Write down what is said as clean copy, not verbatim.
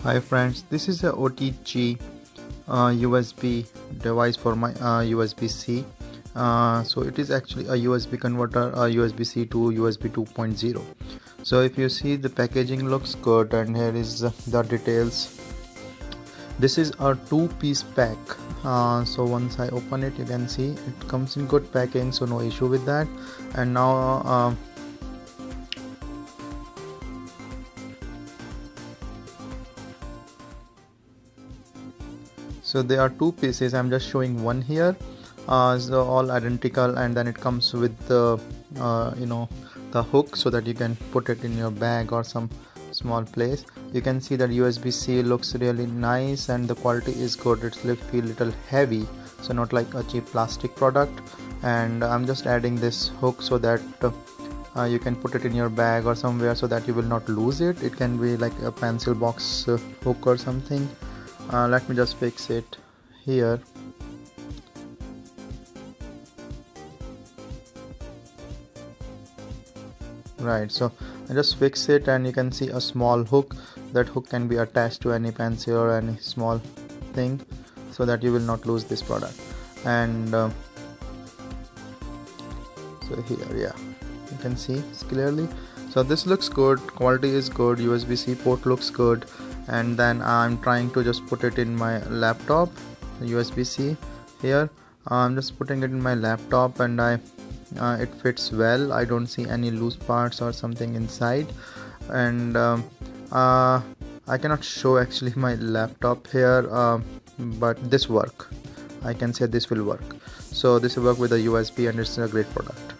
Hi friends, this is a OTG USB device for my USB-C. So it is actually a USB converter, USB-C to USB 2.0. So if you see, the packaging looks good, and here is the details. This is a two-piece pack. So once I open it, you can see it comes in good packing, so no issue with that. And now so there are two pieces. I'm just showing one here. So all identical, and then it comes with the the hook, so that you can put it in your bag or some small place. You can see that USB-C looks really nice, and the quality is good. It's feel little heavy, so not like a cheap plastic product. And I'm just adding this hook so that you can put it in your bag or somewhere, so that you will not lose it. It can be like a pencil box hook or something. Let me just fix it here. Right, so I just fix it, and you can see a small hook. That hook can be attached to any pencil or any small thing, so that you will not lose this product. And so here, yeah, you can see clearly. So this looks good, quality is good, USB-C port looks good. And then I'm trying to just put it in my laptop. USB-C here, I'm just putting it in my laptop, and it fits well. I don't see any loose parts or something inside. And I cannot show actually my laptop here, but this work, I can say this will work. So this will work with the USB, and it's a great product.